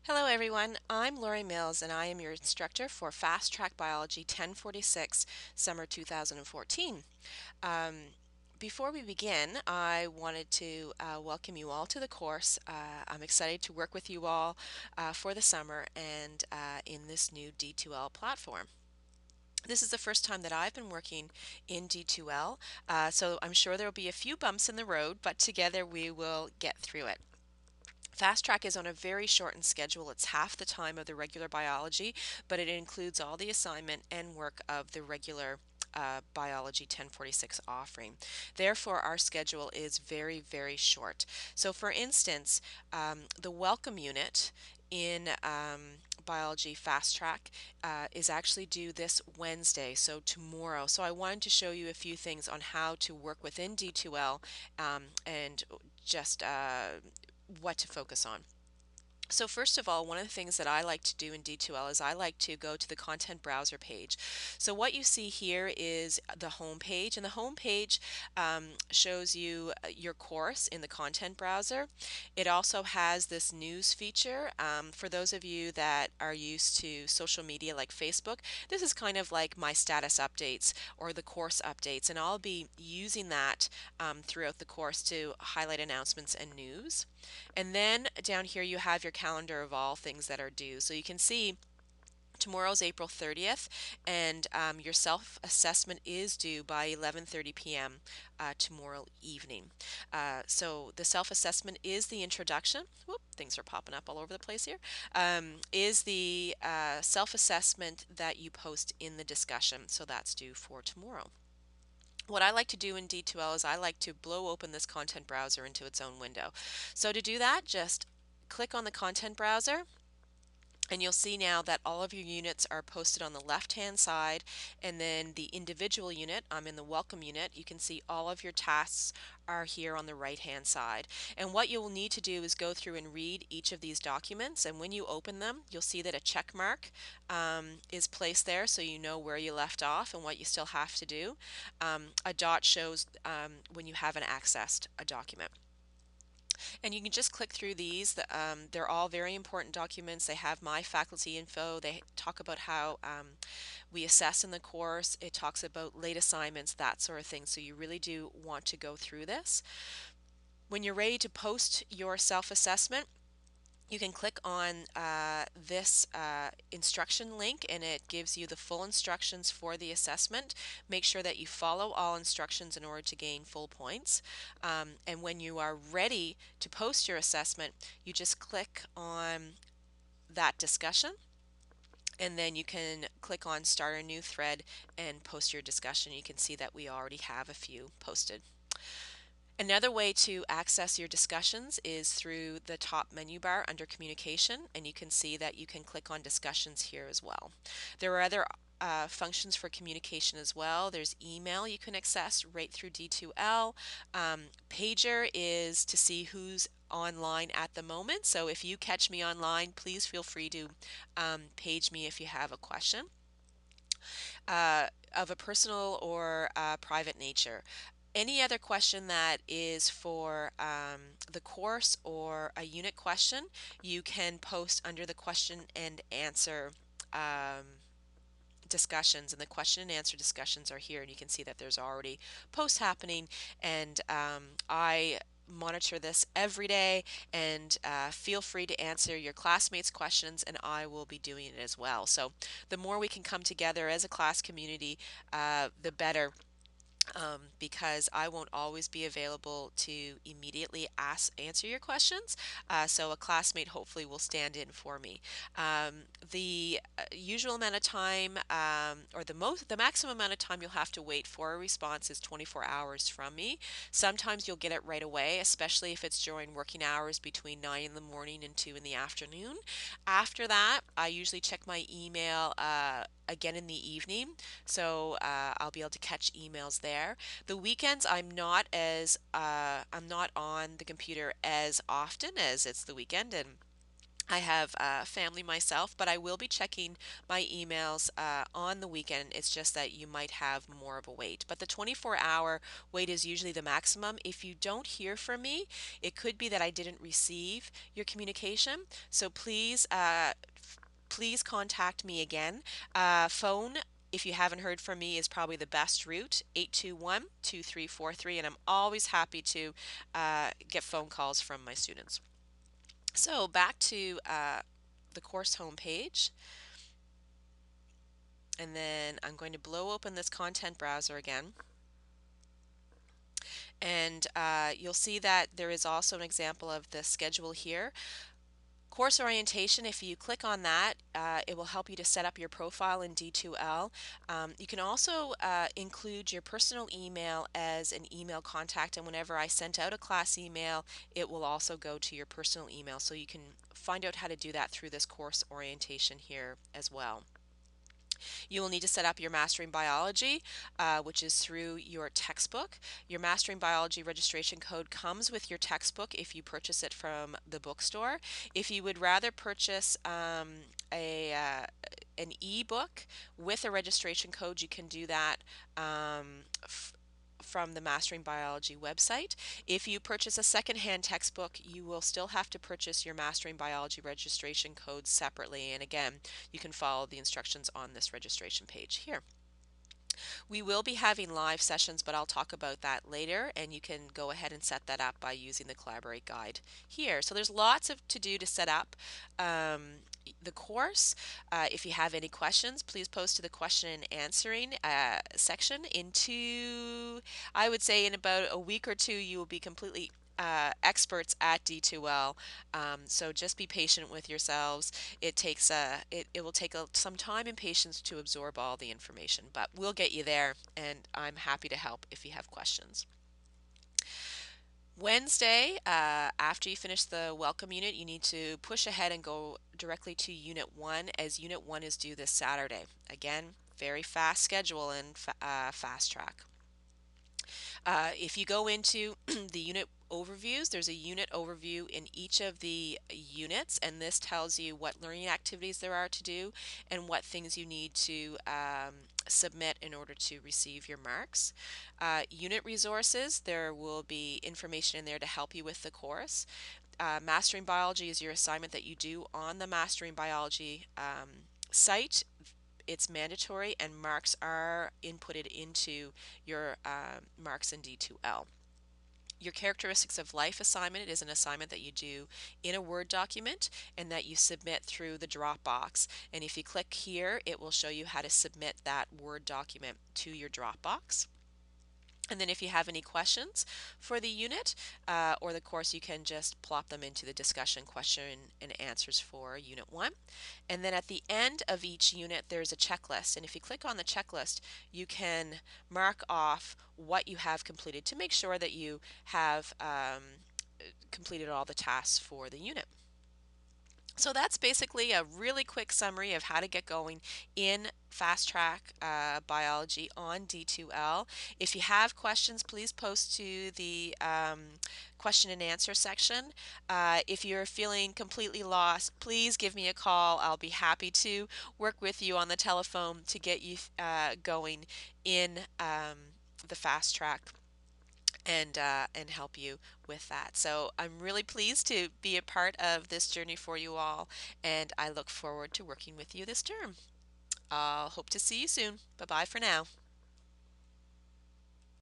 Hello everyone, I'm Lori Mills and I am your instructor for Fast Track Biology 1046 Summer 2014. Um, Before we begin, I wanted to welcome you all to the course. I'm excited to work with you all for the summer and in this new D2L platform. This is the first time that I've been working in D2L, so I'm sure there will be a few bumps in the road, but together we will get through it. Fast Track is on a very shortened schedule. It's half the time of the regular biology, but it includes all the assignment and work of the regular Biology 1046 offering. Therefore, our schedule is very, very short. So, for instance, the welcome unit in Biology Fast Track is actually due this Wednesday, so tomorrow. So, I wanted to show you a few things on how to work within D2L and just what to focus on. So first of all, one of the things that I like to do in D2L is I like to go to the content browser page. So what you see here is the home page, and the home page shows you your course in the content browser. It also has this news feature. For those of you that are used to social media like Facebook, this is kind of like my status updates or the course updates, and I'll be using that throughout the course to highlight announcements and news. And then down here you have your calendar of all things that are due. So you can see tomorrow's April 30th, and your self-assessment is due by 11:30 p.m. Tomorrow evening. So the self-assessment is the introduction. Whoop, things are popping up all over the place here. Is the self-assessment that you post in the discussion. So that's due for tomorrow. What I like to do in D2L is I like to blow open this content browser into its own window. So to do that, just click on the content browser, and you'll see now that all of your units are posted on the left-hand side, and then the individual unit, I'm in the welcome unit, you can see all of your tasks are here on the right-hand side. And what you will need to do is go through and read each of these documents, and when you open them, you'll see that a check mark is placed there so you know where you left off and what you still have to do. A dot shows when you haven't accessed a document. And you can just click through these. They're all very important documents. They have my faculty info. They talk about how we assess in the course. It talks about late assignments, that sort of thing. So you really do want to go through this. When you're ready to post your self-assessment, you can click on this instruction link, and it gives you the full instructions for the assessment. Make sure that you follow all instructions in order to gain full points. And when you are ready to post your assessment, you just click on that discussion, and then you can click on start a new thread and post your discussion. You can see that we already have a few posted. Another way to access your discussions is through the top menu bar under communication, and you can see that you can click on discussions here as well. There are other functions for communication as well. There's email you can access right through D2L. Pager is to see who's online at the moment. So if you catch me online, please feel free to page me if you have a question of a personal or private nature. Any other question that is for the course or a unit question, you can post under the question and answer discussions, and the question and answer discussions are here, and you can see that there's already posts happening, and I monitor this every day, and feel free to answer your classmates' questions, and I will be doing it as well. So the more we can come together as a class community, the better, because I won't always be available to immediately answer your questions. So a classmate hopefully will stand in for me. The usual amount of time, or the maximum amount of time you'll have to wait for a response is 24 hours from me. Sometimes you'll get it right away, especially if it's during working hours between 9 in the morning and 2 in the afternoon. After that, I usually check my email again in the evening, so I'll be able to catch emails there. The weekends I'm not on the computer as often as it's the weekend, and I have family myself, but I will be checking my emails on the weekend. It's just that you might have more of a wait. But the 24-hour wait is usually the maximum. If you don't hear from me, it could be that I didn't receive your communication. So please contact me again. Phone, if you haven't heard from me, is probably the best route, 821-2343, and I'm always happy to get phone calls from my students. So back to the course homepage, and then I'm going to blow open this content browser again. And you'll see that there is also an example of the schedule here. Course orientation, if you click on that, it will help you to set up your profile in D2L. You can also include your personal email as an email contact, and whenever I sent out a class email, it will also go to your personal email. So you can find out how to do that through this course orientation here as well. You will need to set up your Mastering Biology, which is through your textbook. Your Mastering Biology registration code comes with your textbook if you purchase it from the bookstore. If you would rather purchase an e-book with a registration code, you can do that from the Mastering Biology website. If you purchase a secondhand textbook, you will still have to purchase your Mastering Biology registration code separately. And again, you can follow the instructions on this registration page here. We will be having live sessions, but I'll talk about that later, and you can go ahead and set that up by using the Collaborate guide here. So there's lots to do to set up the course. If you have any questions, please post to the question and answering section. I would say in about a week or two, you will be completely experts at D2L. So just be patient with yourselves. It will take some time and patience to absorb all the information, but we'll get you there, and I'm happy to help if you have questions. Wednesday, after you finish the welcome unit, you need to push ahead and go directly to Unit 1, as Unit 1 is due this Saturday. Again, very fast schedule and fast track. If you go into the unit overviews, there's a unit overview in each of the units, and this tells you what learning activities there are to do and what things you need to submit in order to receive your marks. Unit resources, there will be information in there to help you with the course. Mastering Biology is your assignment that you do on the Mastering Biology site. It's mandatory, and marks are inputted into your marks in D2L. Your characteristics of life assignment is an assignment that you do in a Word document and that you submit through the Dropbox. And if you click here, it will show you how to submit that Word document to your Dropbox. And then if you have any questions for the unit or the course, you can just plop them into the discussion question and answers for Unit 1. And then at the end of each unit, there's a checklist. And if you click on the checklist, you can mark off what you have completed to make sure that you have completed all the tasks for the unit. So that's basically a really quick summary of how to get going in Fast Track Biology on D2L. If you have questions, please post to the question and answer section. If you're feeling completely lost, please give me a call. I'll be happy to work with you on the telephone to get you going in the Fast Track and help you with that. So I'm really pleased to be a part of this journey for you all, and I look forward to working with you this term. I'll hope to see you soon. Bye bye for now.